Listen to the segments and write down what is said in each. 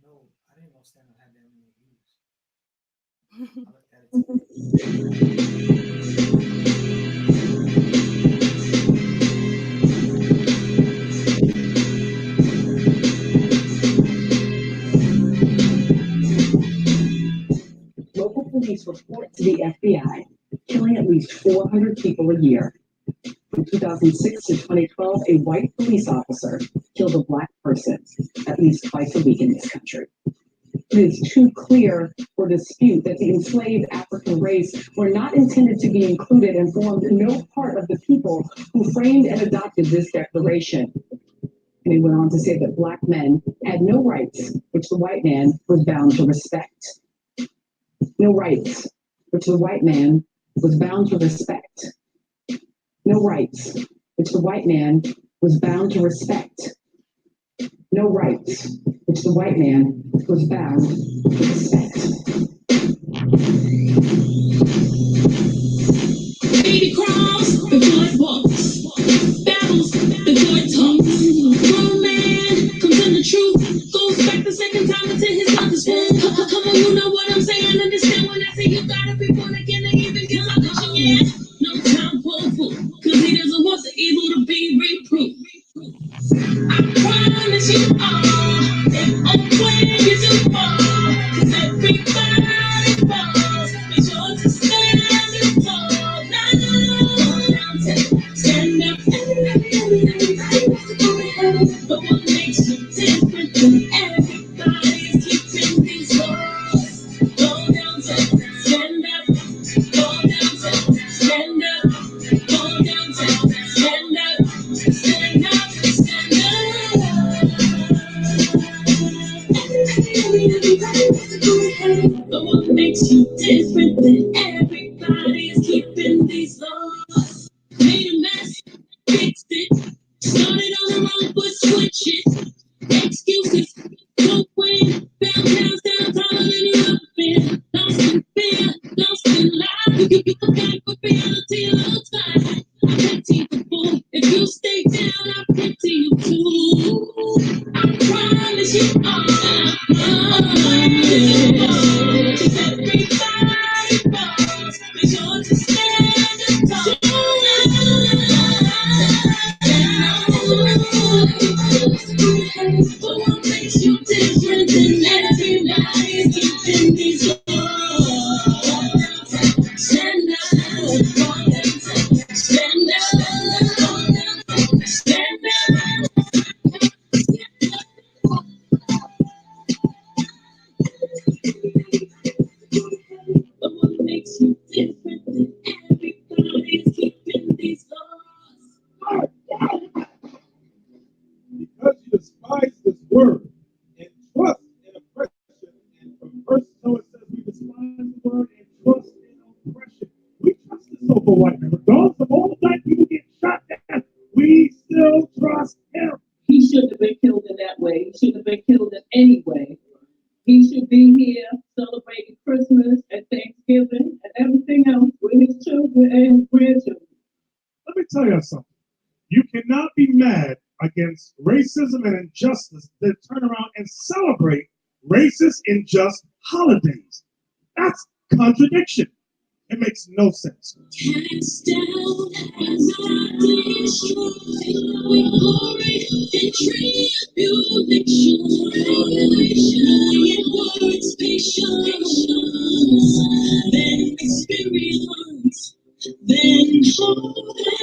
didn't know stand-up had that many views. I looked at it today. Local police report to the FBI killing at least 400 people a year. From 2006 to 2012, a white police officer killed a black person at least twice a week in this country. It is too clear for dispute that the enslaved African race were not intended to be included and formed no part of the people who framed and adopted this declaration. And he went on to say that black men had no rights, which the white man was bound to respect. No rights, which the white man was bound to respect. No rights, which the white man was bound to respect. No rights, which the white man was bound to respect. Baby crawls before it walks, babbles before it talks. Grown man comes in the truth, goes back the second time into his mother's womb. Come on, you know what I'm saying? Understand when I say you gotta be born again to even get my vision, yeah. No time for a fool, cause he doesn't want the evil to be reproved. I promise you all, if when you do fall, cause everybody falls, be sure to stand tall. Stand up, everybody wants to go to heaven, but what makes you different than everybody is keeping these laws. Go downtown, stand up, go downtown, stand up, go downtown, stand up, stand up, stand up. Everybody wants to go to heaven, but what makes you different than everybody is keeping these laws. Made a mess, fixed it. Started on the wrong foot, switch it. Excuses, don't win. Bound downs down, taller than you ever been. Lost in fear, lost in life. You come back with reality a little time. I pity the fool. If you stay down, I pity you too. I promise you all. Cause everybody falls. Be sure to stand tall. But what makes you different than everybody is keeping these laws. Stand up, stand up, stand up. But what makes you different than everybody is keeping these laws. Because you despise this word and trust in oppression, and from verse so it says we despise the word and trust in oppression. We trust this over white man. Regardless of all the black people get shot at, we still trust him. He shouldn't have been killed in that way. He shouldn't have been killed in any way. He should be here celebrating Christmas and Thanksgiving and everything else with his children and his grandchildren. Let me tell you something. You cannot be mad against racism and injustice, then turn around and celebrate racist and just holidays. That's contradiction. It makes no sense. Cast down as I destroy with glory and tribulation. In words, patience, then experience, then hope and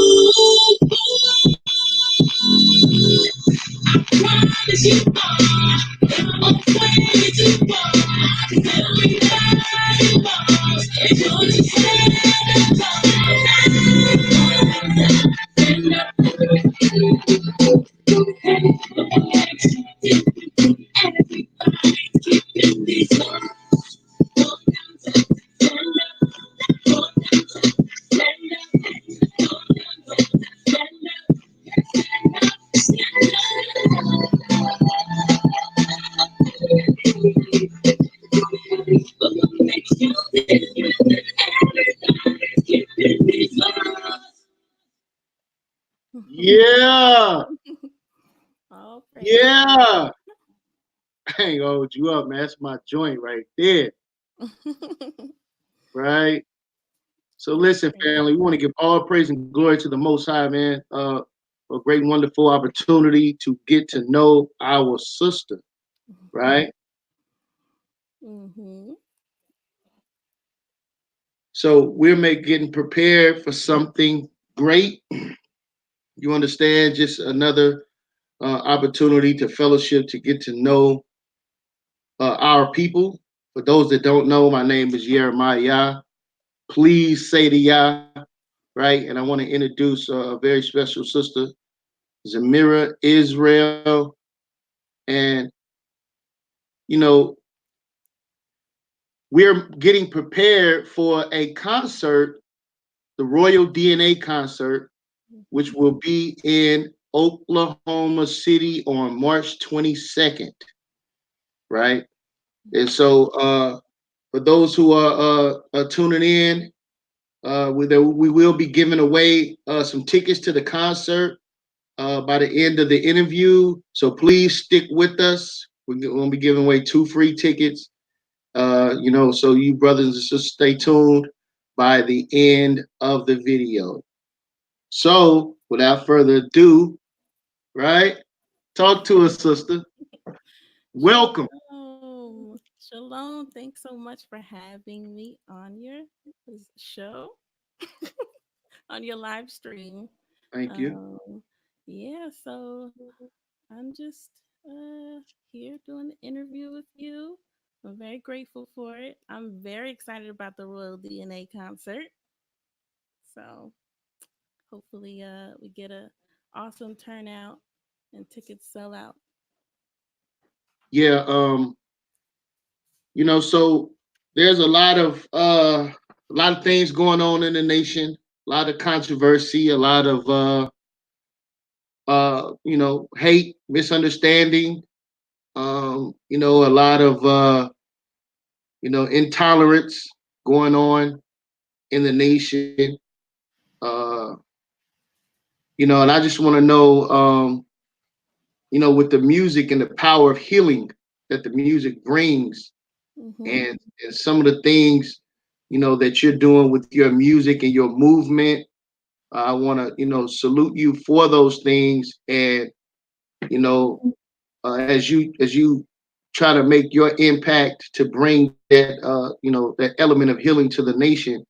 hope. Promise you are way too far. Everybody falls. It's your stand up. Everybody's keeping these laws. Go down, stand up. Go down, stand up. Go down, stand up. Stand up, stand up. But what makes you different than everybody's keeping these laws? Yeah. Oh, Yeah. I ain't gonna hold you up, man. That's my joint right there. Right? So listen, family, we want to give all praise and glory to the Most High, man. A great, wonderful opportunity to get to know our sister, right? So we're getting prepared for something great. You understand? Just another opportunity to fellowship, to get to know our people. For those that don't know, my name is Jeremiah. Please say the Yah, right? And I want to introduce a very special sister, Zemira Israel. And, you know, we're getting prepared for a concert, the Royal DNA concert, which will be in Oklahoma City on March 22nd, right? And so for those who are tuning in, we will be giving away some tickets to the concert by the end of the interview. So please stick with us. We're going to be giving away 2 free tickets. So you brothers and sisters, stay tuned by the end of the video. So without further ado, right? Talk to us, sister. Welcome. Shalom. Thanks so much for having me on your show, on your live stream. Thank you. Yeah, so I'm just here doing the interview with you. I'm very grateful for it. I'm very excited about the Royal DNA concert. So hopefully we get a awesome turnout and tickets sell out. Yeah, so there's a lot of things going on in the nation, a lot of controversy, a lot of hate, misunderstanding, a lot of intolerance going on in the nation. Uh, and I just want to know, with the music and the power of healing that the music brings, and some of the things, that you're doing with your music and your movement. I want to, salute you for those things, and you know, as you try to make your impact to bring that element of healing to the nation.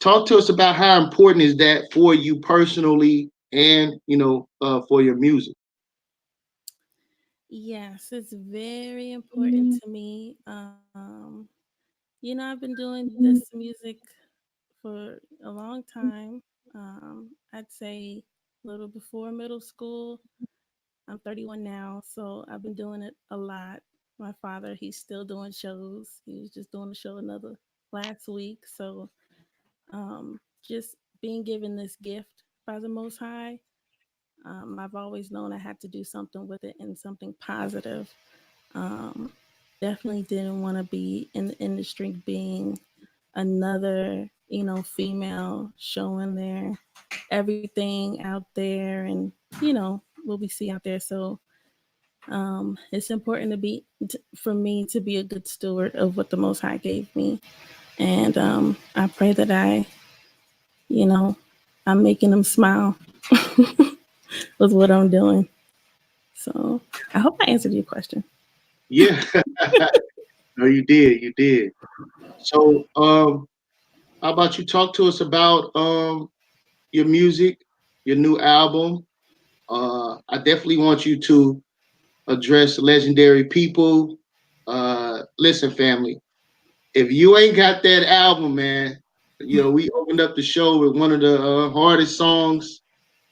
Talk to us about how important is that for you personally, and for your music. Yes, it's very important to me. I've been doing this music for a long time. I'd say a little before middle school. I'm 31 now, so I've been doing it a lot. My father, he's still doing shows. He was just doing a show another last week. So just being given this gift by the Most High, I've always known I had to do something with it and something positive. Um, Definitely didn't want to be in the industry being another, female showing their everything out there and, what we see out there. So it's important for me to be a good steward of what the Most High gave me. And I pray that you know, I'm making them smile with what I'm doing. So I hope I answered your question. Yeah. No, you did. You did. So, how about you talk to us about your music, your new album? I definitely want you to address legendary people. Listen, family, if you ain't got that album, man, we opened up the show with one of the hardest songs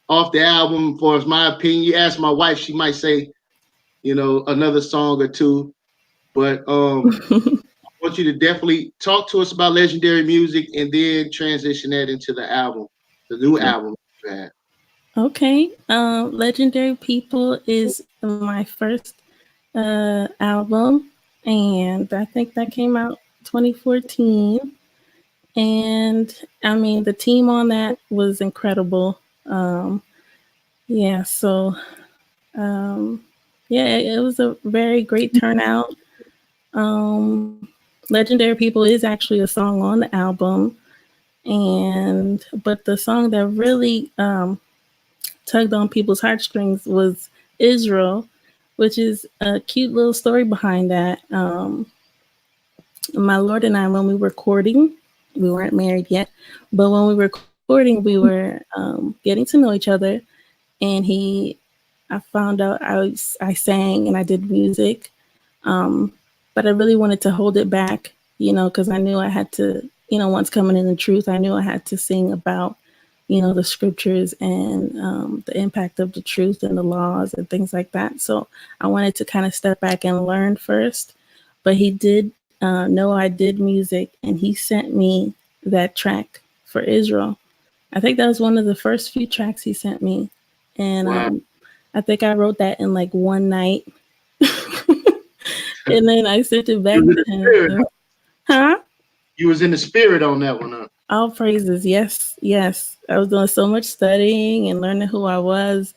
off the album. For as my opinion, you ask my wife, she might say, another song or two. But I want you to definitely talk to us about legendary music and then transition that into the album, the new album you had. Okay. Legendary People is my first album, and I think that came out 2014. And I mean, the team on that was incredible. Yeah, so um, Yeah, it was a very great turnout. Legendary People is actually a song on the album, and but the song that really tugged on people's heartstrings was Israel, which is a cute little story behind that. My Lord and I, when we were courting, we weren't married yet, but when we were courting, we were getting to know each other, and I found out I sang and I did music, um, but I really wanted to hold it back, because I knew I had to, once coming in the truth, I knew I had to sing about, the scriptures and the impact of the truth and the laws and things like that. So I wanted to kind of step back and learn first. But he did know I did music, and he sent me that track for Israel. I think that was one of the first few tracks he sent me. And Wow. I think I wrote that in like one night. And then I sent it You back was in to the spirit. him. Huh? You was in the spirit on that one. Huh? All praises. Yes, yes. I was doing so much studying and learning who I was,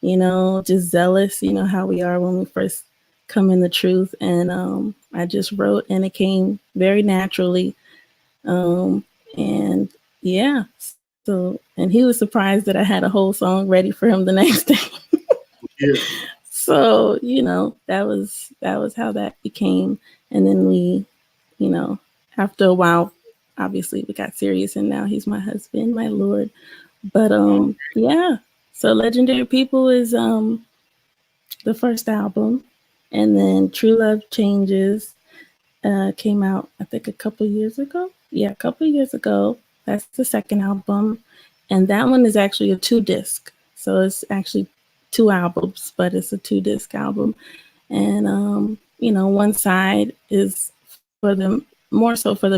just zealous, how we are when we first come in the truth. And I just wrote, and it came very naturally. And yeah, so, and he was surprised that I had a whole song ready for him the next day. Yeah. So, that was how that became. And then we, you know, after a while, obviously we got serious, and now he's my husband, my Lord. But yeah. So Legendary People is the first album, and then True Love Changes came out, I think, a couple years ago. Yeah, a couple years ago. That's the second album, and that one is actually a 2 disc. So it's actually 2 albums, but it's a 2 disc album. And one side is for the more so for the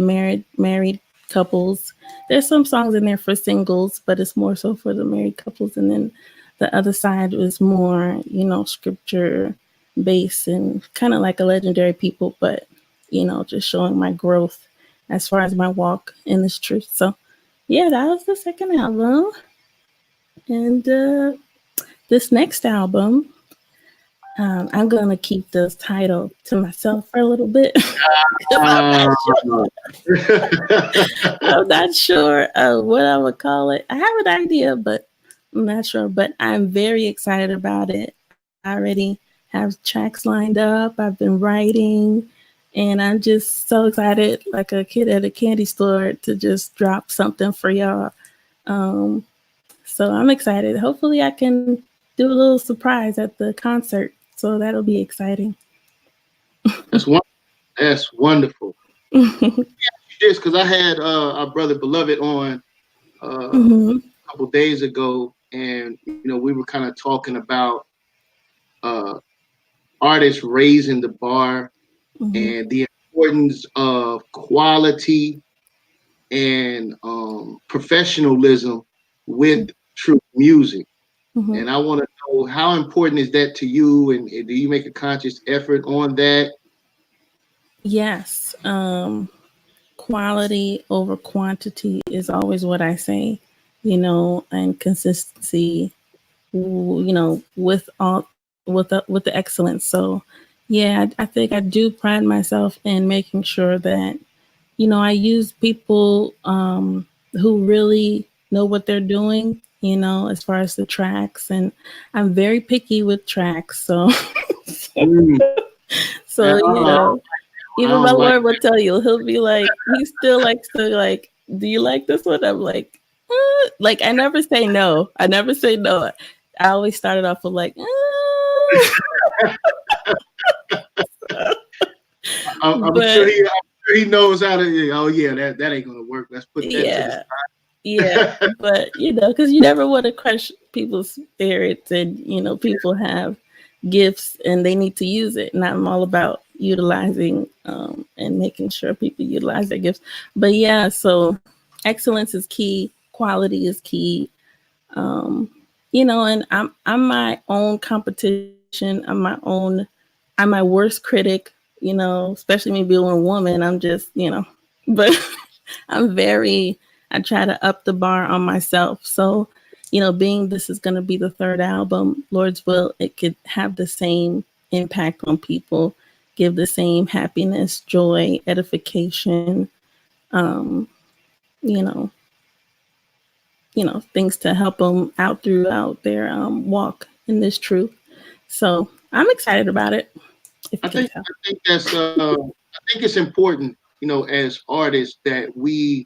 married couples. There's some songs in there for singles, but it's more so for the married couples. And then the other side was more, scripture based and kind of like a Legendary People, but just showing my growth as far as my walk in this truth. So yeah, that was the second album. And this next album, I'm gonna keep this title to myself for a little bit because Uh, I'm not sure what I would call it. I have an idea, but I'm not sure. But I'm very excited about it. I already have tracks lined up. I've been writing, and I'm just so excited, like a kid at a candy store, to just drop something for y'all. Um, so I'm excited. Hopefully, I can do a little surprise at the concert. So that'll be exciting. that's one. That's wonderful. Hmm. This because I had our brother Beloved on a couple days ago, and we were kind of talking about uh, artists raising the bar Hmm. and the importance of quality and professionalism with true music. Hmm. And I want to know how important is that to you, and do you make a conscious effort on that? Yes. Quality over quantity is always what I say, and consistency, with with the excellence. So, yeah, I think I do pride myself in making sure that I use people who really know what they're doing. As far as the tracks, and I'm very picky with tracks. So, Mm, so I even my don't like. Lord will tell you, he'll be like, he still likes to like, do you like this one? I'm like, like I never say no. I never say no. I always started off with like, I'm sure but he knows how to. Oh yeah, that ain't gonna work. Let's put that to the yeah, yeah. But because you never want to crush people's spirits, and people have gifts and they need to use it. And I'm all about utilizing and making sure people utilize their gifts. But yeah, so excellence is key, quality is key. Um, and I'm my own competition. I'm my worst critic. Especially me being a woman. I'm just but I'm very. I try to up the bar on myself. So, being this is going to be the third album, Lord's will, it could have the same. impact on people, give the same happiness, joy, edification, um, you know, things to help them out throughout their walk in this truth. So I'm excited about it. If I you can think tell. I think that's I think it's important, as artists that we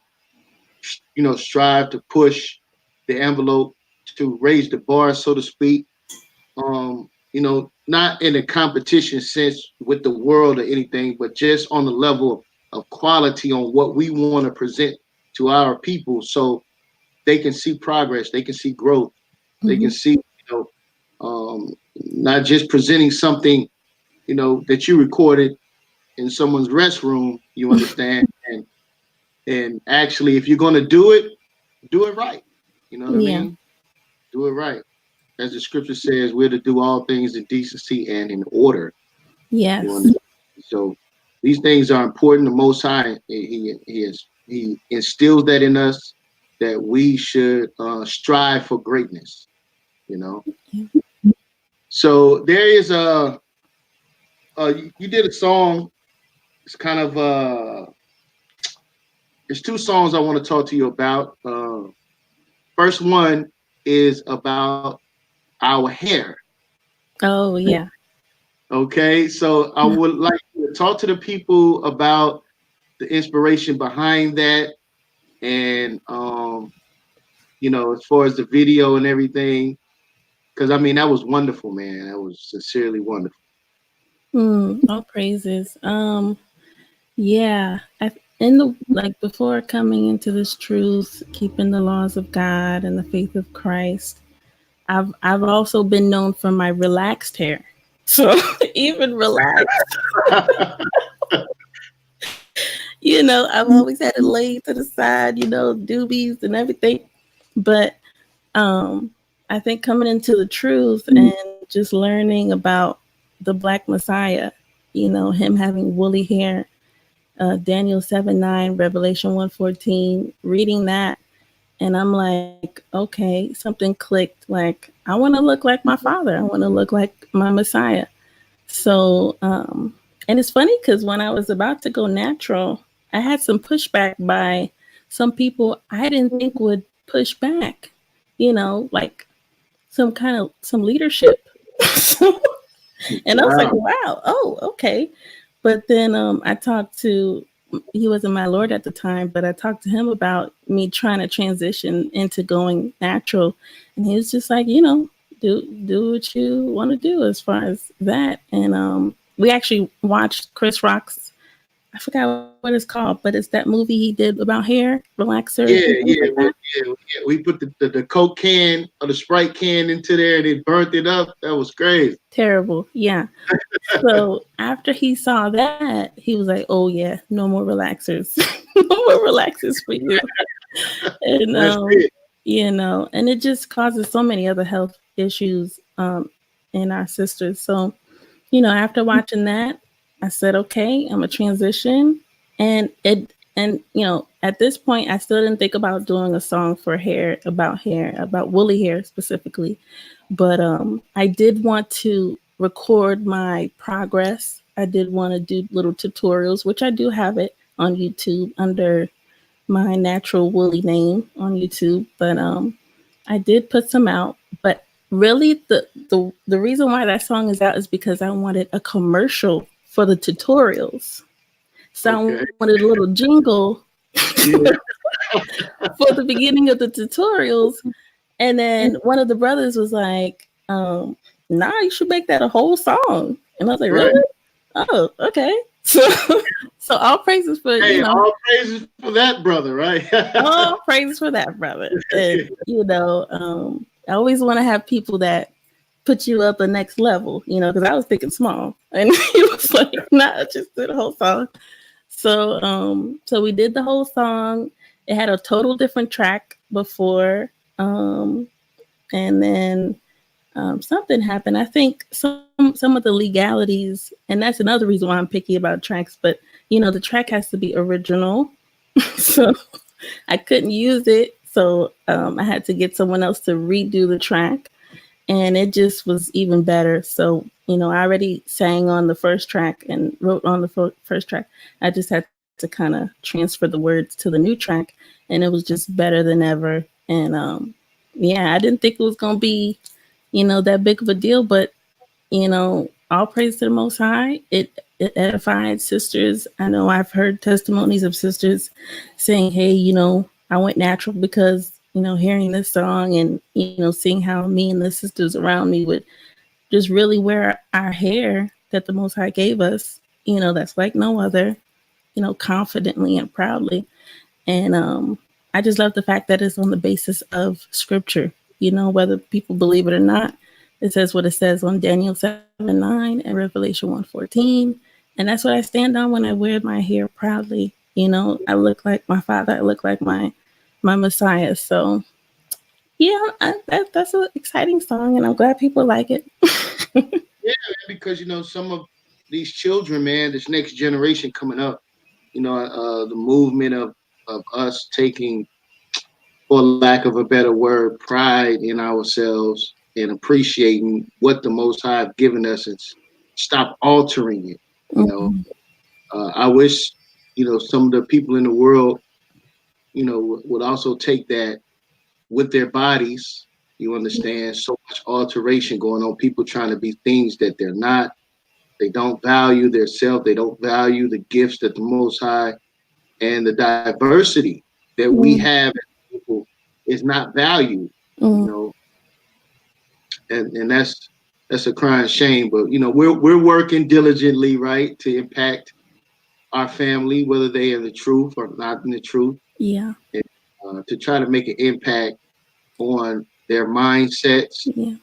strive to push the envelope, to raise the bar, so to speak. Not in a competition sense with the world or anything, but just on the level of quality on what we want to present to our people, so they can see progress, they can see growth, they can Hmm. see, not just presenting something, that you recorded in someone's restroom, you understand, and actually, if you're going to do it right. You know what I Yeah. mean? Do it right. As the scripture says, we're to do all things in decency and in order. You Yes. understand? So these things are important. The Most High, he instills that in us, that we should strive for greatness. You know. Yeah. So there is you did a song. It's kind of there's two songs I want to talk to you about. First one is about our hair. Oh yeah. Okay, so I would like to talk to the people about the inspiration behind that, and as far as the video and everything, because I mean that was wonderful, man. That was sincerely wonderful. All praises. Yeah. In the like before coming into this truth, keeping the laws of God and the faith of Christ, I've also been known for my relaxed hair. So even relaxed, I've always had it laid to the side, doobies and everything. But um, I think coming into the truth and just learning about the Black Messiah, him having woolly hair, Daniel 7:9, Revelation 1:14, reading that, and I'm like, okay, something clicked. Like, I want to look like my father. I want to look like my Messiah. So, and it's funny because when I was about to go natural, I had some pushback by some people I didn't think would push back, like some leadership. And I was like, Wow. wow, oh, okay. But then I talked to, he wasn't my Lord at the time, but I talked to him about me trying to transition into going natural. And he was just like, do what you want to do as far as that. And we actually watched Chris Rock's, I forgot what it's called, but it's that movie he did about hair, relaxers and Yeah, things like that. yeah. We put the Coke can or the Sprite can into there and it burnt it up. That was crazy. Terrible. Yeah. So after he saw that, he was like, "Oh yeah, no more relaxers, no more relaxers for you." And That's it. and it just causes so many other health issues in our sisters. So after watching that, I said, "Okay, I'm a transition," and at this point, I still didn't think about doing a song for hair, about woolly hair specifically. But I did want to record my progress. I did want to do little tutorials, which I do have it on YouTube under my natural woolly name on YouTube. But I did put some out. But really, the reason why that song is out is because I wanted a commercial for the tutorials. So I Okay. wanted a little jingle Yeah. for the beginning of the tutorials. And then one of the brothers was like, nah, you should make that a whole song. And I was like, Right. really? Oh, okay. So all praises for, Hey, all praises for that brother, right? all praises for that, brother. And, I always want to have people that put you up the next level, because I was thinking small. And he was like, nah, just do the whole song. So we did the whole song. It had a total different track before. And then something happened. I think some of the legalities, and that's another reason why I'm picky about tracks. But the track has to be original, so I couldn't use it. So I had to get someone else to redo the track, and it just was even better. So, I already sang on the first track and wrote on the first track. I just had to kind of transfer the words to the new track, and it was just better than ever. And yeah, I didn't think it was gonna be, that big of a deal, but all praise to the Most High. It edified sisters. I know I've heard testimonies of sisters saying, "Hey, I went natural because hearing this song and seeing how me and the sisters around me would just really wear our hair that the Most High gave us. That's like no other. Confidently and proudly." And I just love the fact that it's on the basis of scripture, whether people believe it or not. It says what it says on Daniel 7:9 and Revelation 1:14. And that's what I stand on when I wear my hair proudly. I look like my father, I look like my Messiah. So yeah, that's an exciting song, and I'm glad people like it. Yeah, because some of these children, man, this next generation coming up, the movement of us taking, for lack of a better word, pride in ourselves and appreciating what the Most High have given us and stop altering it. You know, Mhm. I wish some of the people in the world would also take that with their bodies. You understand? So much alteration going on. People trying to be things that they're not. They don't value their self. They don't value the gifts that the Most High and the diversity that we Mhm. have as people is not valued. You Mhm. know, and that's a crying shame. But we're working diligently, right, to impact our family, whether they are the truth or not in the truth, Yeah, and to try to make an impact on their mindsets. yeah,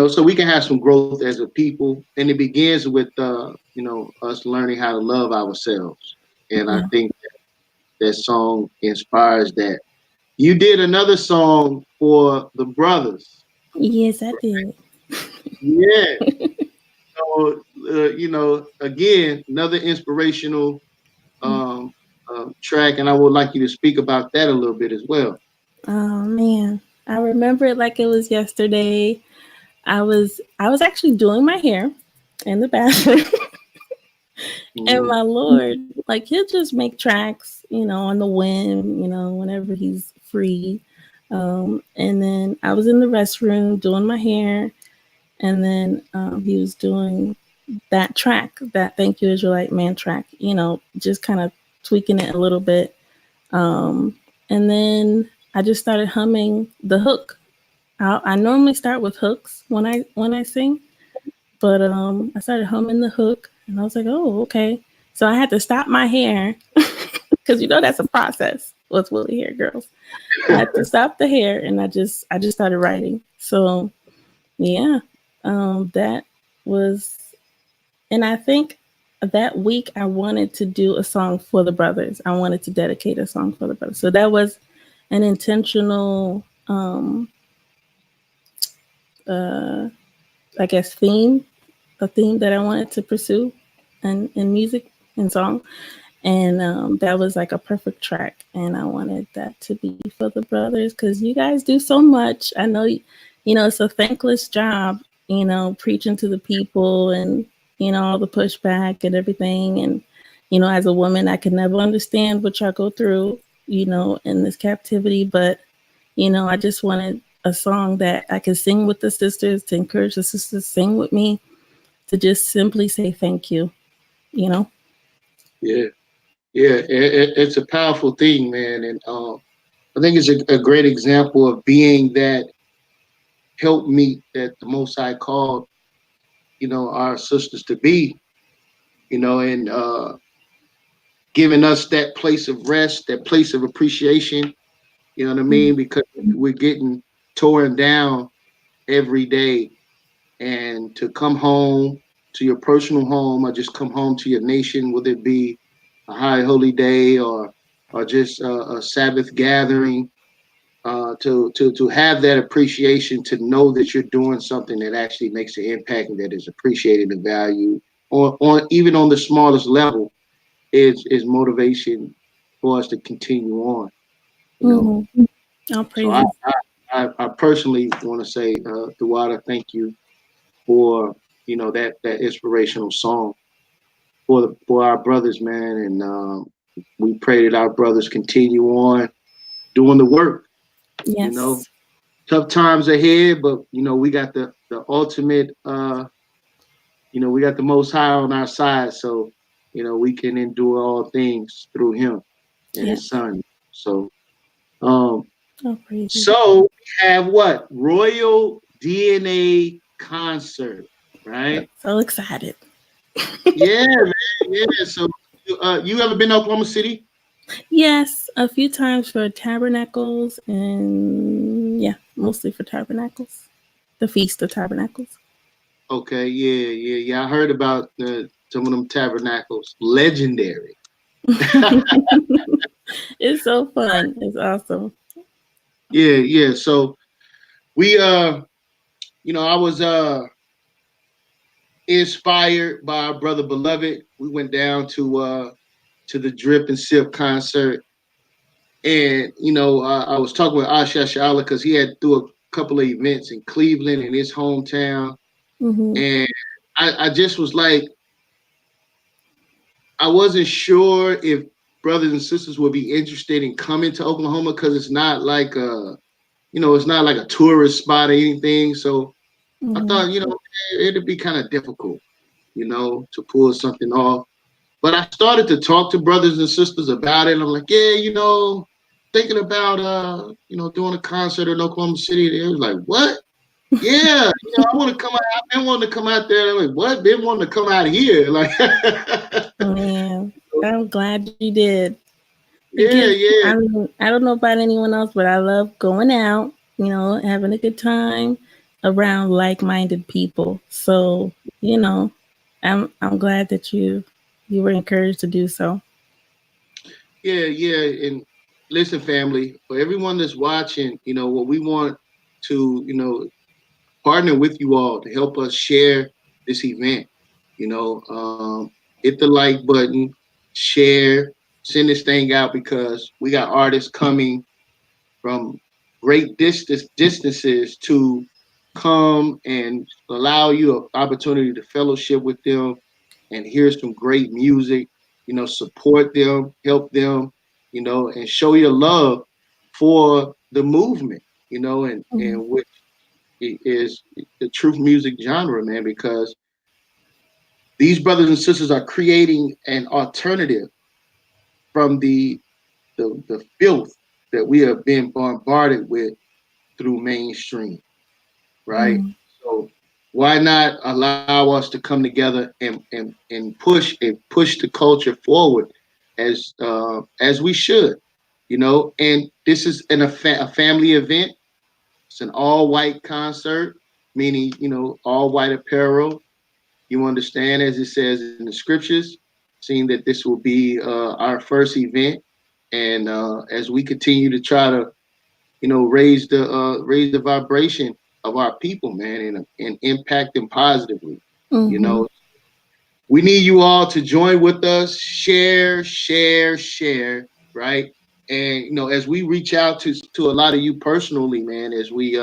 So we can have some growth as a people, and it begins with us learning how to love ourselves. And I yeah. think that song inspires that. You did another song for the brothers. Yes, I did. Yeah. So, again, another inspirational track, and I would like you to speak about that a little bit as well. Oh man, I remember it like it was yesterday. I was actually doing my hair in the bathroom, and Mhm. my Lord, like he'll just make tracks, on the whim, whenever he's free. And then I was in the restroom doing my hair, and then he was doing that track, that "Thank You Israelite Man" track, just kind of tweaking it a little bit. Um, and then I just started humming the hook. I normally start with hooks when I sing, but I started humming the hook, and I was like, oh, okay. So I had to stop my hair because that's a process with woolly hair girls. I had to stop the hair, and I just started writing. So yeah, that was, and I think that week I wanted to do a song for the brothers. I wanted to dedicate a song for the brothers. So that was an intentional, uh, I guess, a theme that I wanted to pursue in music and song. And that was like a perfect track. And I wanted that to be for the brothers because you guys do so much. I know, it's a thankless job, preaching to the people and, all the pushback and everything. And, as a woman, I could never understand what y'all go through, in this captivity. But, I just wanted a song that I could sing with the sisters to encourage the sisters to sing with me, to just simply say thank you, you know? Yeah, yeah, it's a powerful thing, man, and I think it's a great example of being that help meet that the Most High called, our sisters to be, and giving us that place of rest, that place of appreciation. You know what I Mm, mean? Because we're getting torn down every day, and to come home to your personal home, or just come home to your nation, whether it be a high holy day or just a Sabbath gathering, to have that appreciation, to know that you're doing something that actually makes an impact and that is appreciated and valued, or on even on the smallest level, is motivation for us to continue on. You know, mm-hmm. All so I praises. I personally want to say, Dewada, thank you for that inspirational song for our brothers, man, and we pray that our brothers continue on doing the work. You know, Yes. tough times ahead, but we got the ultimate. We got the Most High on our side, so we can endure all things through Him and Yep. His Son. So, um, Oh, crazy. so we have what Royal DNA concert, right? So excited. Yeah, man. Yeah. So, you ever been to Oklahoma City? Yes, a few times for tabernacles and yeah, mostly for tabernacles. The Feast of Tabernacles. Okay. Yeah. Yeah. Yeah. I heard about some of them tabernacles. Legendary. It's so fun. It's awesome. Yeah. Yeah. So we I was inspired by our brother beloved. We went down to the Drip and Sip concert, and I was talking with Asha Shala because he had threw a couple of events in Cleveland in his hometown, Hmm. and I just was like, I wasn't sure if brothers and sisters would be interested in coming to Oklahoma because it's not like it's not like a tourist spot or anything. So I Hmm. thought, it'd be kind of difficult, to pull something off. But I started to talk to brothers and sisters about it. I'm like, yeah, thinking about doing a concert in Oklahoma City. They was like, what? Yeah, I want to come out. I've been wanting to come out there. I'm like, what? Been wanting to come out here. Like, Man, I'm glad you did. It yeah, gives, yeah, I mean, I don't know about anyone else, but I love going out, having a good time around like-minded people. So, you know, I'm glad that you were encouraged to do so. yeah, yeah. And listen, family, for everyone that's watching, what we want to, partner with you all to help us share this event. Hit the like button, share, send this thing out because we got artists coming from great distances to come and allow you an opportunity to fellowship with them and hear some great music, support them, help them, and show your love for the movement, Mhm. and which is the truth music genre, man, because these brothers and sisters are creating an alternative from the filth that we have been bombarded with through mainstream, right? Mhm. So why not allow us to come together and push the culture forward as we should, And this is a family event. It's an all white concert, meaning all white apparel. You understand, as it says in the scriptures, seeing that this will be our first event, and as we continue to try to raise the vibration of our people, man, and impact them positively. You Mhm. know, we need you all to join with us, share, share, share, right? And as we reach out to a lot of you personally, man, as we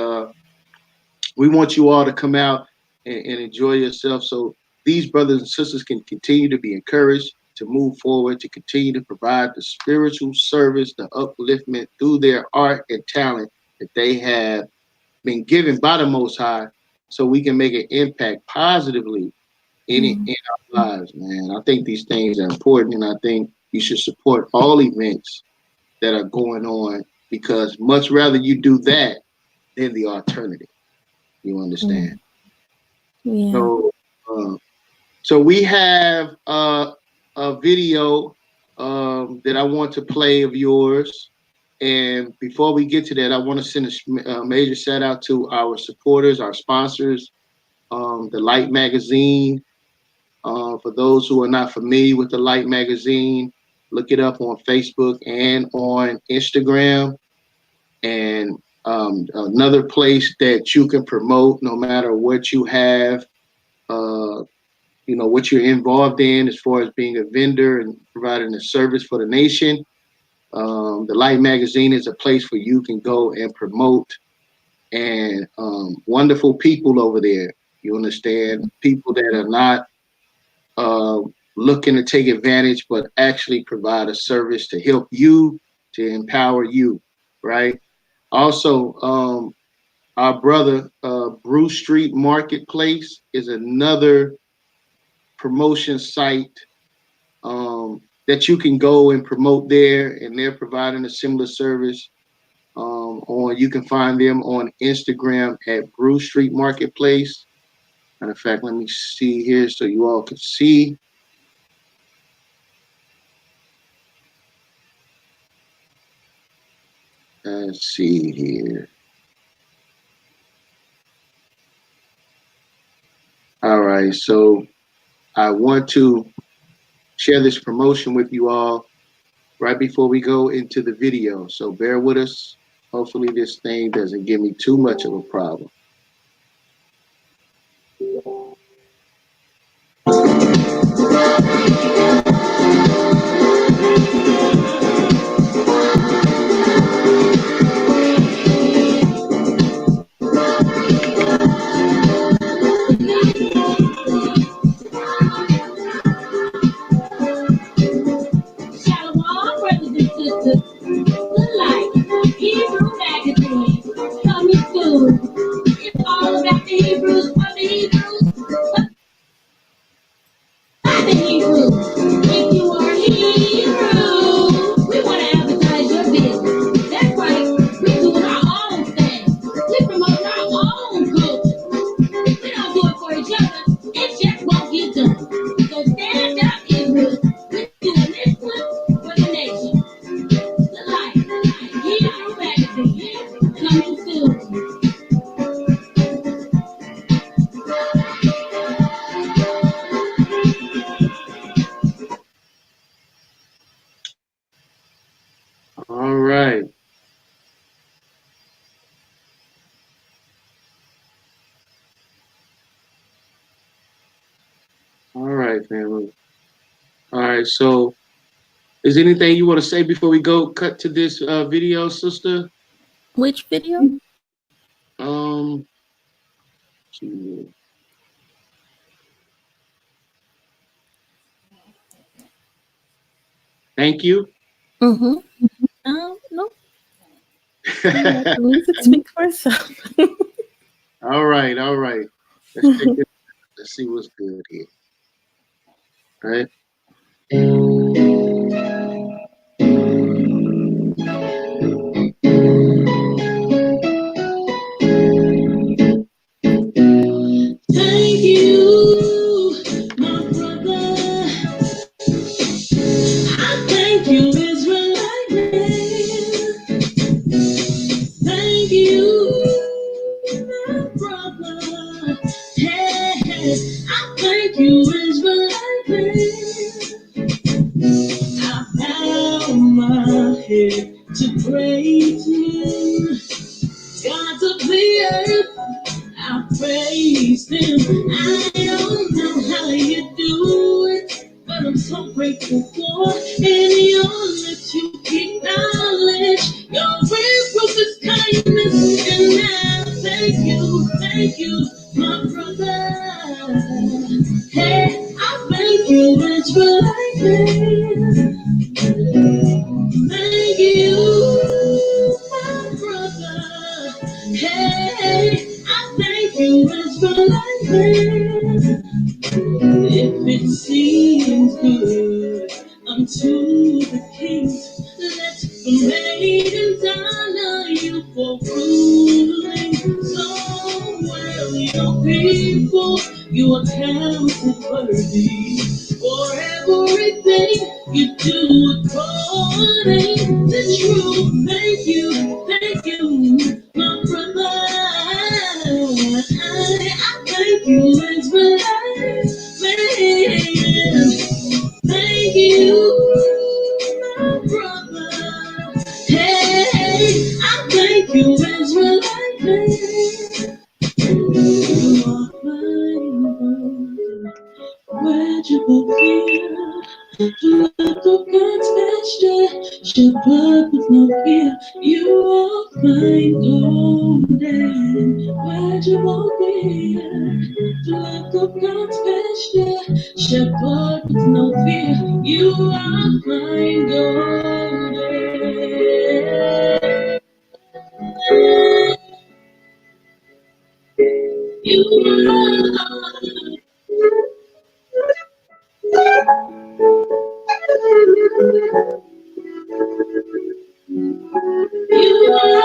want you all to come out and enjoy yourself, so these brothers and sisters can continue to be encouraged to move forward, to continue to provide the spiritual service, the upliftment through their art and talent that they have been given by the Most High, so we can make an impact positively Mhm. in our lives, man. I think these things are important, and I think you should support all events that are going on because much rather you do that than the alternative. You understand? Mhm. Yeah. So, uh, so we have a video that I want to play of yours. And before we get to that, I want to send a major shout out to our supporters, our sponsors, the Light Magazine. For those who are not familiar with the Light Magazine, look it up on Facebook and on Instagram. And another place that you can promote no matter what you have, uh, what you're involved in as far as being a vendor and providing a service for the nation. The Light Magazine is a place where you can go and promote and wonderful people over there. You understand? People that are not uh, looking to take advantage, but actually provide a service to help you, to empower you, right? Also, our brother, Bruce Street Marketplace is another promotion site that you can go and promote there, and they're providing a similar service. On You can find them on Instagram at Bruce Street Marketplace. Matter of fact, let me see here so you all can see. Let's see here. All right, so I want to share this promotion with you all right before we go into the video. So bear with us. Hopefully this thing doesn't give me too much of a problem. Shalom, brothers and sisters. Good life. Hebrew magazine. Coming soon. It's all about the Hebrews, for the Hebrews, by the Hebrews. If you are a Hebrew, we want to advertise your business. That's right. We're doing our own thing. We promote our own culture. We don't do it for each other. It just won't get done. So stand up, Hebrews. We're doing this one for the nation. The light. Hebrew magazine. Coming soon. All right. All right, family. All right, so is there anything you want to say before we go cut to this video, sister? Which video? Um, thank you. Mm-hmm. No. Let the music speak for itself. All right, all right. Let's check this. Let's see what's good here. All right. Thank you, my brother. I thank you, Israelite man. Thank you, my brother. Hey, hey. I thank you, Israelite man. I bow my head to praise you, God of the earth. I praise him. I don't know how you do it, but I'm so grateful for any honor to acknowledge your ruthless kindness. And now thank you, my brother. Hey, I thank you, Israelite. Thank you, my brother. Hey, I thank you, Israelite. If it seems good unto the kings, let the maidens honor you for ruling so well your people. You are counted worthy for everything you do according to truth. Thank you, my brother. I thank you, Israel. Man, thank you, my brother. Hey, I thank you, Israelite man. You are my word, legible fear. Local God's pasture, shed blood with no fear. You will find golden. Why'd you walk here? Local God's pasture, shed blood with no fear. You are find golden. You are.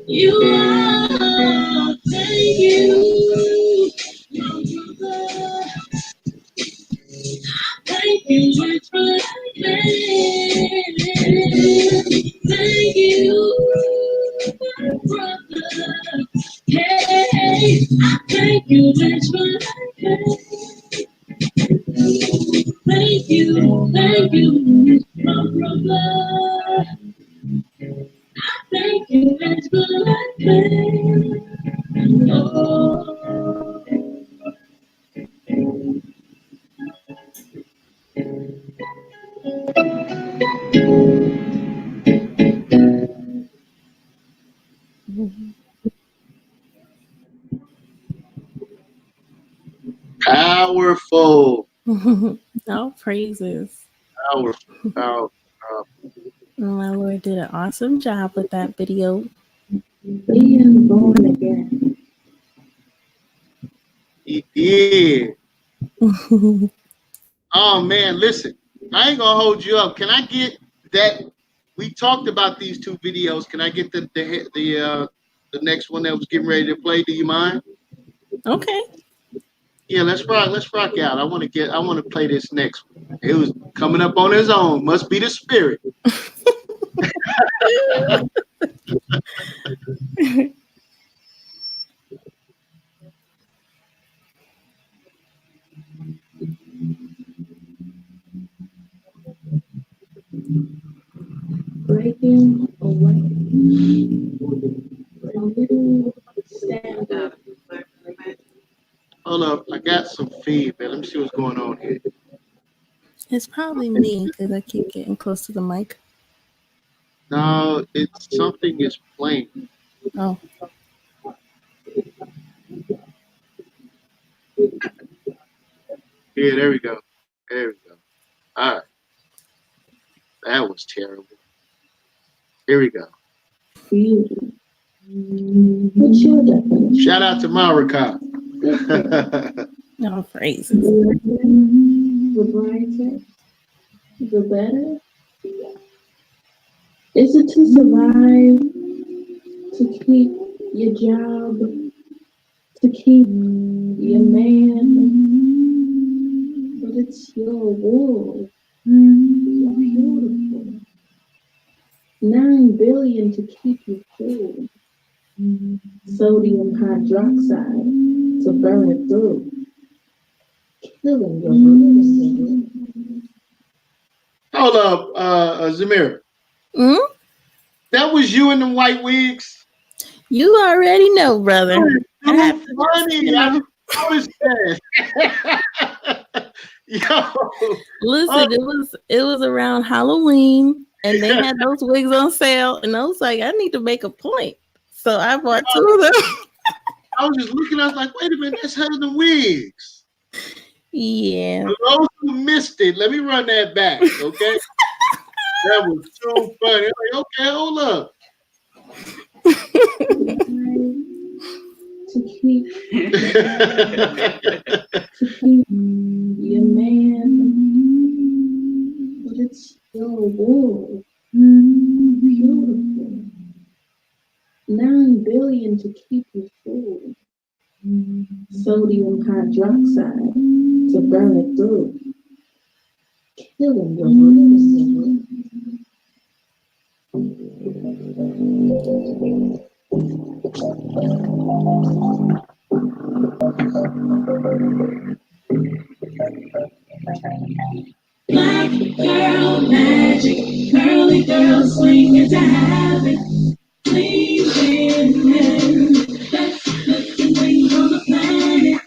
You are, thank you. Thank you, it's my Thank you, my brother. Hey, thank you, it's my thank you, my brother. Thank you, it's my oh. Powerful. All praises. Powerful. Powerful. My Lord did an awesome job with that video. Being born again. He did. Oh man, listen. I ain't gonna hold you up. Can I get that? We talked about these two videos. Can I get the next one that was getting ready to play? Do you mind? Okay. Yeah, let's rock out. I want to play this next one. It was coming up on his own. Must be the spirit. Breaking away. Stand up. Hold up, I got some feedback. Let me see what's going on here. It's probably me because I keep getting close to the mic. No, it's something is playing. Oh. Yeah, there we go. There we go. All right. That was terrible. Here we go. What's your definition? Shout out to Marika. No praises. The brighter, the better. Is it to survive, to keep your job, to keep your man, but it's your world. You're beautiful. 9 billion to keep you cool. Sodium hydroxide to burn it through, killing your roots. Hold up, Zemira. Mm? That was you in the white wigs. You already know, brother. I have to funny. you know. I was saying. Yo. Listen, it was around Halloween, and they had those wigs on sale, and I was like, I need to make a point, so I bought 2 of them. I was just looking. I was like, wait a minute, that's her in the wigs. Yeah. For those who missed it, let me run that back, okay? That was so funny. Like, okay, hold up. To keep your man, but it's your world. Beautiful. 9 billion to keep you full. Sodium hydroxide to burn it through, killing your roots. Black girl magic, curly girl swing into habit, clean women, best looking thing on the planet.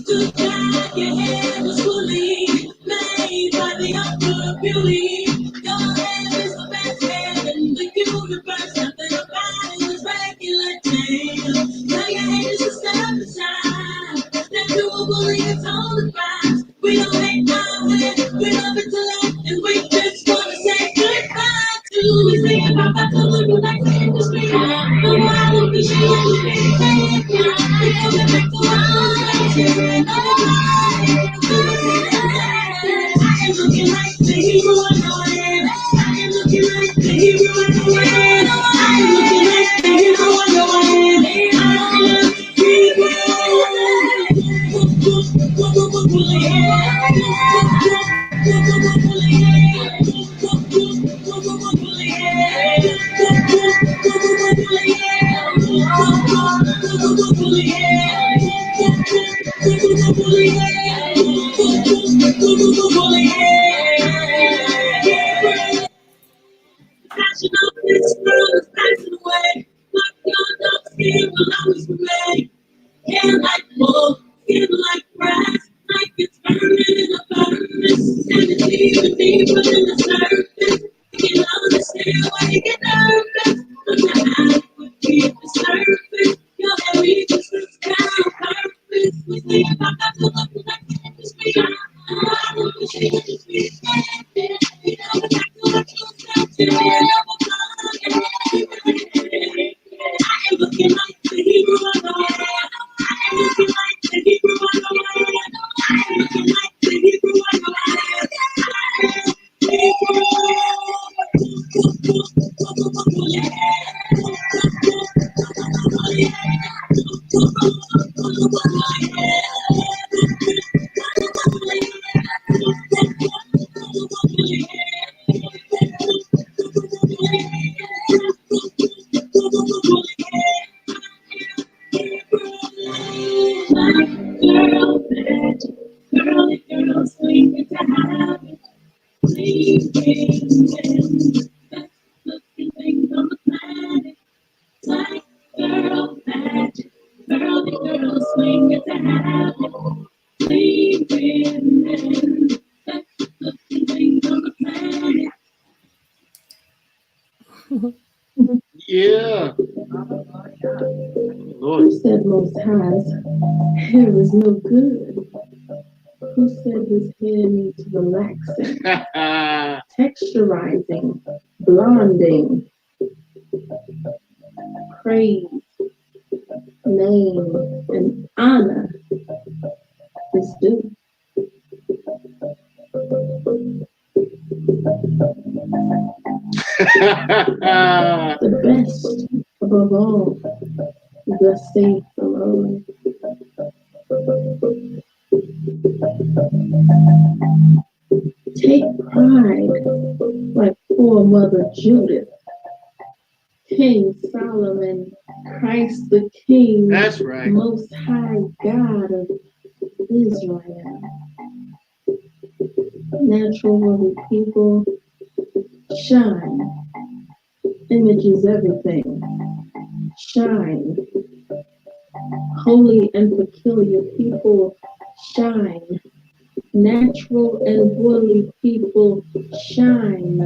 Too bad your hair was fully made by the upper beauty. Your hair is the best hair in the universe. Nothing about it is regular, damn. Tell your haters to step aside. That doable is on the rise. We don't hate our way, we love it to laugh, and we just wanna say goodbye to. We sing about that to look like the industry. The wild the show, the big bang. We coming back to our I am looking like the hero I know I am. I am looking like the hero I know I am. I am looking like the hero I know I am. I am hero. Passion of this world is passing away. Like your dark skin will always remain. Hair like wool, skin like grass, like it's burning in a furnace, and it's even deeper than the surface. You can understand why you get nervous, but your eyes would be at the surface. Your hair reaches the sky on purpose. We think about that to look like the industry. I don't wish it would just be standing. You know, back to what you said to me. I am looking like the hero I know I am. I am looking like the hero I know I am. I am looking like the hero I know I am. Girl, magic, girly girl, swing it to habit. Please, best looking thing on the planet. Like girl, magic, girly girl, swing it to habit. Please, best looking thing on the planet. Yeah. Who said Most High's hair is no good? Who said his hair needs relaxing, texturizing, blonding, praise, name, and honor is due? The best of Above all, thus saith the Lord. Take pride, like poor mother Judith, King Solomon, Christ the King, That's right. Most High God of Israel. Natural worthy people, shine. Image is everything. Shine. Holy and peculiar people, shine. Natural and worldly people, shine.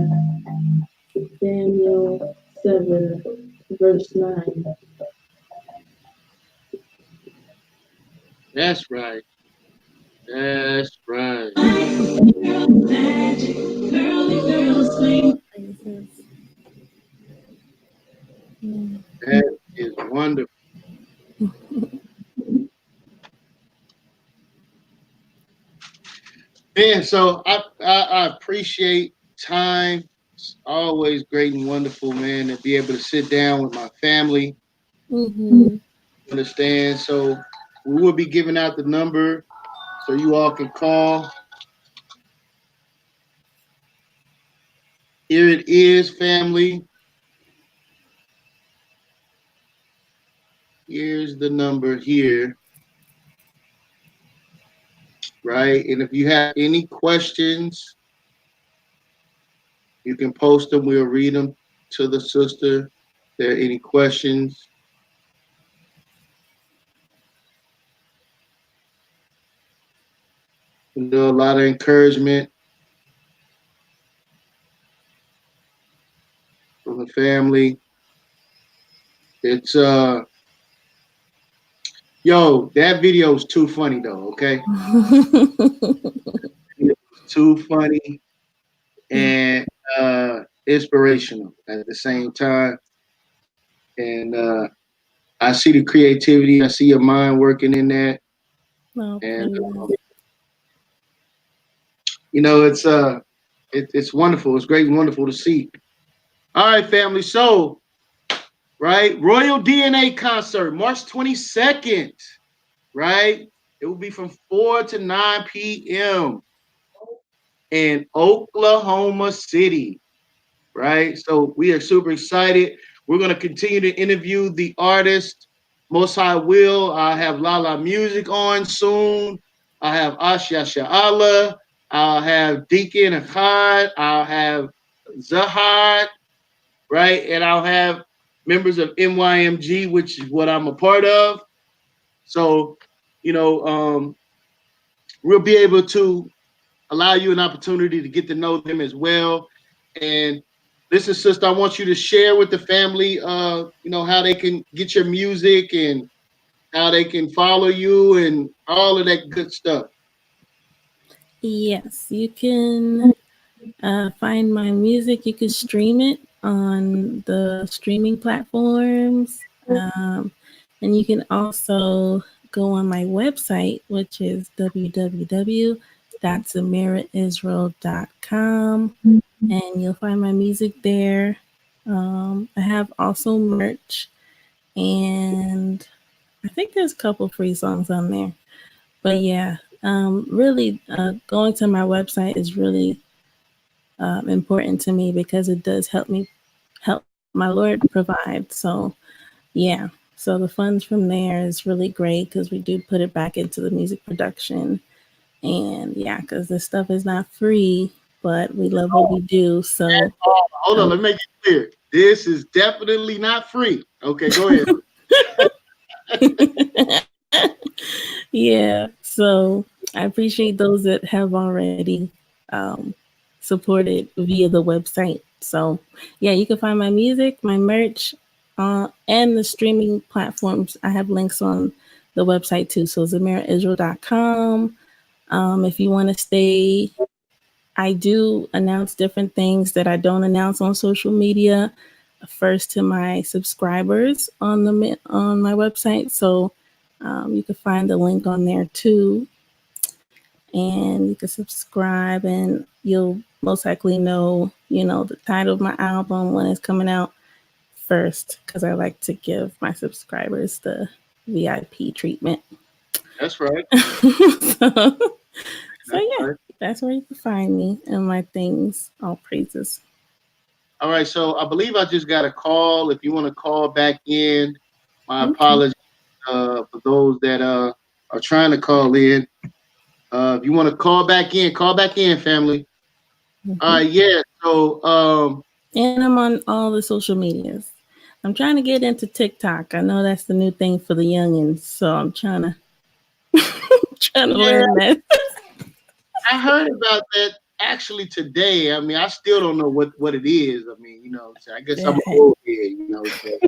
Daniel 7, verse 9. That's right. That's right. Magic, girly girls sing. That is wonderful. Man, so I appreciate time. It's always great and wonderful, man, to be able to sit down with my family. Mm-hmm. Understand? So we will be giving out the number so you all can call. Here it is, family. Here's the number here, right? And if you have any questions, you can post them. We'll read them to the sister. If there are any questions, a lot of encouragement from the family. It's yo, that video is too funny though, okay? It's too funny and inspirational at the same time. And I see the creativity, I see your mind working in that. No, And praise. it's wonderful. It's great and wonderful to see. All right, family. So, right, Royal DNA concert, March 22nd, right? It will be from 4 to 9 p.m. in Oklahoma City, right? So we are super excited. We're going to continue to interview the artist. Most High will. I have Lala Music on soon. I have Asha Sha'ala. I'll have Deacon Akkad. I'll have Zahad, right? And I'll have members of NYMG, which is what I'm a part of. So, you know, we'll be able to allow you an opportunity to get to know them as well. And listen, sister, I want you to share with the family, how they can get your music and how they can follow you and all of that good stuff. Yes, you can find my music. You can stream it on the streaming platforms. And you can also go on my website, which is www.zemiraisrael.com, and you'll find my music there. I have also merch, and I think there's a couple free songs on there. But yeah, really, going to my website is really important to me because it does help my Lord provide. So yeah, so the funds from there is really great because we do put it back into the music production. And yeah, because this stuff is not free, but we love what we do. So Hold on, um, let me make it clear. This is definitely not free. Okay, go ahead. yeah, so I appreciate those that have already um, supported via the website. So yeah, you can find my music, my merch, and the streaming platforms. I have links on the website too. So ZamiraIsrael.com. If you want to stay, I do announce different things that I don't announce on social media. First to my subscribers on my website, so you can find the link on there too, and you can subscribe, and you'll most likely know, the title of my album when it's coming out first because I like to give my subscribers the VIP treatment. That's right. so, so That's yeah, right. that's where you can find me and my things. All praises. All right. So I believe I just got a call. If you want to call back in, my Okay. apologies for those that are trying to call in. If you want to call back in, family. Hmm. Yeah. So And I'm on all the social medias. I'm trying to get into TikTok. I know that's the new thing for the youngins, so I'm trying to trying to yeah, learn that. I heard about that actually today. I mean, I still don't know what it is. I mean, so I guess I'm an Yeah. old head, so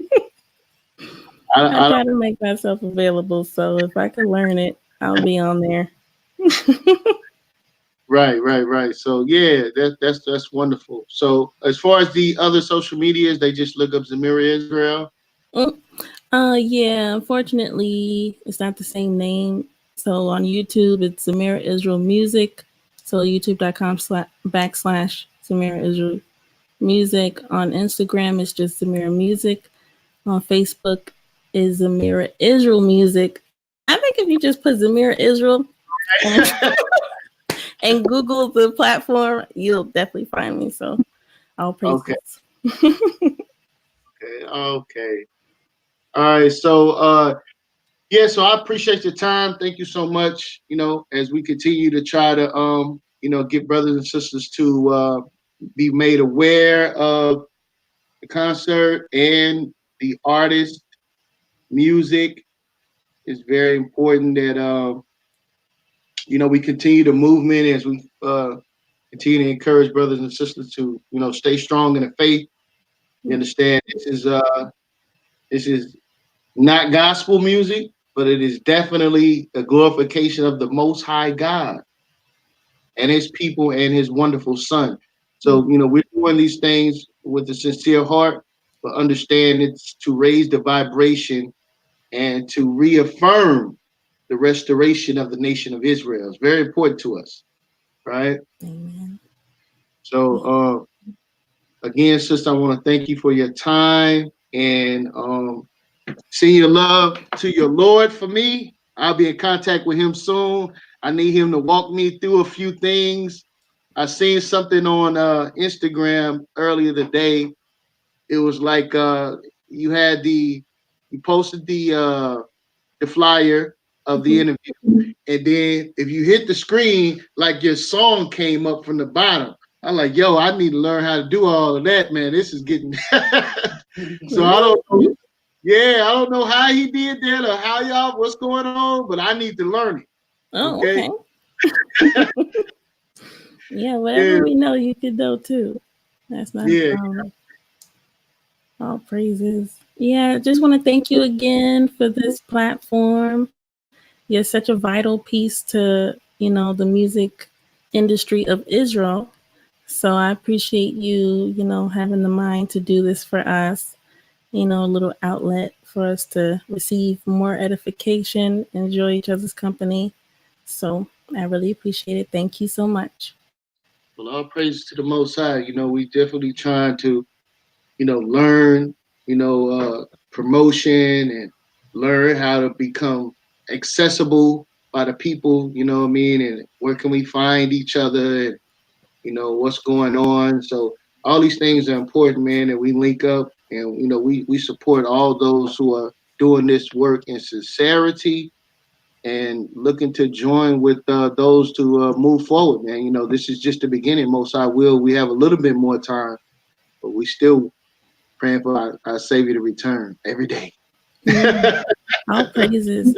I I don't. try to make myself available, so if I can learn it, I'll be on there. Right, right, right. So yeah, that's wonderful. So as far as the other social medias, they just look up Zemira Israel. Mm, yeah, unfortunately, it's not the same name. So on YouTube, it's Zemira Israel Music. So youtube.com/backslash Zemira Israel Music. On Instagram, it's just Zemira Music. On Facebook is Zemira Israel Music. I think if you just put Zemira Israel and and Google the platform, you'll definitely find me. So all Okay, praises. okay, okay. All right. So yeah, so I appreciate your time. Thank you so much. As we continue to try to get brothers and sisters to be made aware of the concert and the artist music. It's very important that we continue the movement as we continue to encourage brothers and sisters to stay strong in the faith. You understand this is not gospel music, but it is definitely a glorification of the Most High God and His people and His wonderful Son. So we're doing these things with a sincere heart, but understand it's to raise the vibration and to reaffirm the restoration of the nation of Israel. It's very important to us, right? Amen. So, Yeah. again, sister, I want to thank you for your time and send your love to your Lord for me. I'll be in contact with him soon. I need him to walk me through a few things. I seen something on Instagram earlier today. It was like you had you posted the flyer of the Mhm. interview. And then if you hit the screen, like your song came up from the bottom. I'm like, yo, I need to learn how to do all of that, man. This is getting so I Really? don't know. Yeah, I don't know how he did that or how y'all what's going on, but I need to learn it. Oh, Okay. okay. Yeah, Yeah, whatever we know, you could know too. That's not a yeah. problem. All praises. Yeah, just want to thank you again for this platform. You're such a vital piece to, the music industry of Israel. So I appreciate you, having the mind to do this for us, a little outlet for us to receive more edification, enjoy each other's company. So I really appreciate it. Thank you so much. Well, all praise to the Most High. We definitely trying to, learn, promotion and learn how to become accessible by the people. You know what I mean? And where can we find each other? And what's going on. So all these things are important, man. And we link up, and we support all those who are doing this work in sincerity and looking to join with those to move forward, man. This is just the beginning. Most I will. We have a little bit more time, but we still praying for our Savior to return every day. Yeah, all praises.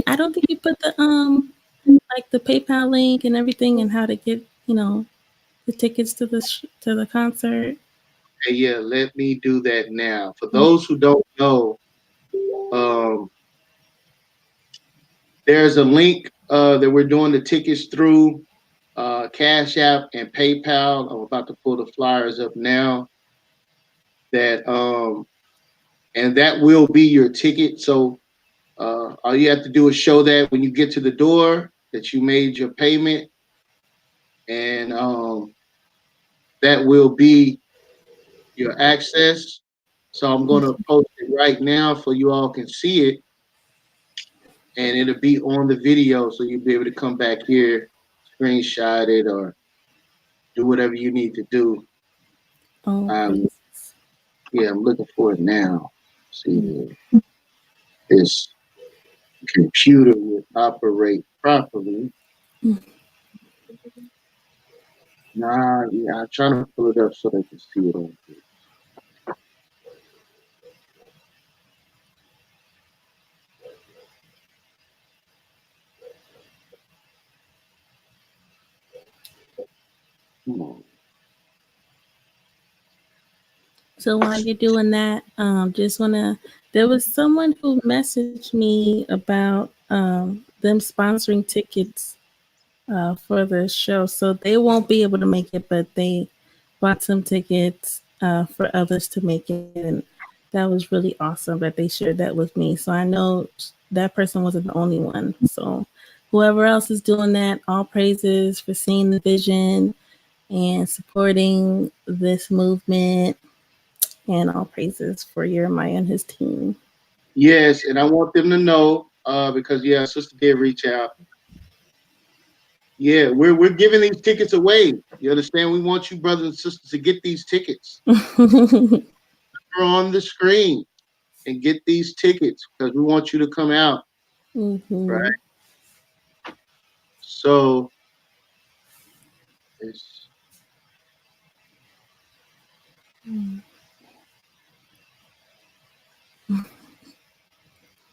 I don't think you put like the PayPal link and everything and how to get, the tickets to the concert. Hey, yeah, let me do that now. For Yeah. those who don't know, um, there's a link that we're doing the tickets through Cash App and PayPal. I'm about to pull the flyers up now. That and that will be your ticket. So all you have to do is show that when you get to the door that you made your payment, and that will be your access. So I'm gonna post it right now so you all can see it, and it'll be on the video, so you'll be able to come back here, screenshot it, or do whatever you need to do. Oh, Um, praises. yeah, I'm looking for it now. See if this computer will operate properly. Nah, yeah, I'm trying to pull it up so they can see it on here. Come on. So while you're doing that, just wanna. There was someone who messaged me about them sponsoring tickets for the show, so they won't be able to make it, but they bought some tickets for others to make it, and that was really awesome that they shared that with me. So I know that person wasn't the only one. So whoever else is doing that, all praises for seeing the vision and supporting this movement, and all praises for Jeremiah and his team. Yes, and I want them to know, because yeah, sister did reach out. Yeah, we're giving these tickets away. You understand? We want you brothers and sisters to get these tickets. They're on the screen and get these tickets because we want you to come out, right? Mm-hmm. So it's,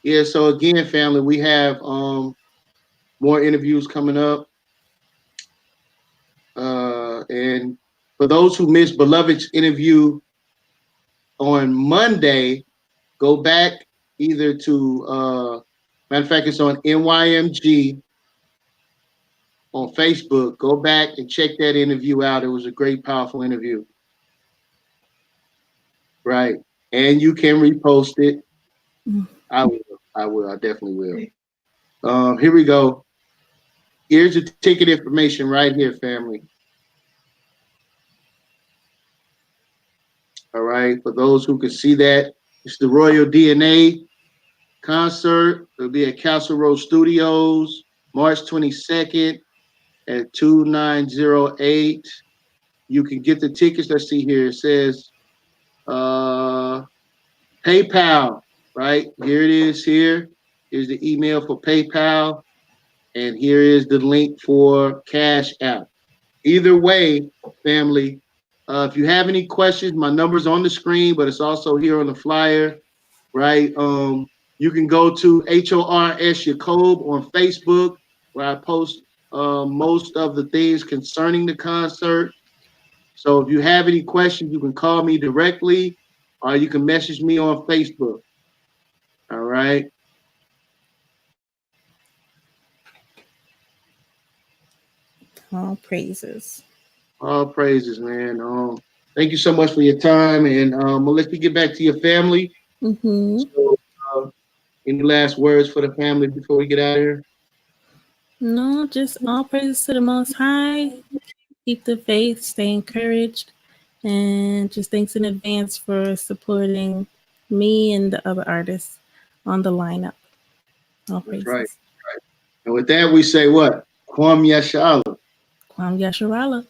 yeah, so again, family, we have more interviews coming up. And for those who missed Beloved's interview on Monday, go back either to matter of fact, it's on NYMG on Facebook. Go back and check that interview out. It was a great, powerful interview. Right. And you can repost it. I will. I will. I definitely will. Here we go. Here's the ticket information right here, family. All right. For those who can see that, it's the Royal DNA concert. It'll be at Castle Road Studios, March 22nd at 2908. You can get the tickets. Let's see here. It says PayPal, right? Here it is here. Here's the email for PayPal. And here is the link for Cash App. Either way, family, if you have any questions, my number's on the screen, but it's also here on the flyer, right? You can go to HORS Jacob on Facebook, where I post most of the things concerning the concert. So if you have any questions, you can call me directly, or you can message me on Facebook. All right. All praises. All praises, man. Thank you so much for your time, and I'll let you get back to your family. Mm-hmm. So, any last words for the family before we get out of here? No, just all praises to the Most High. Keep the faith, stay encouraged, and just thanks in advance for supporting me and the other artists on the lineup. All That's right. praises. And with that, we say what? Kwam Yashala. Kwam Yasharala.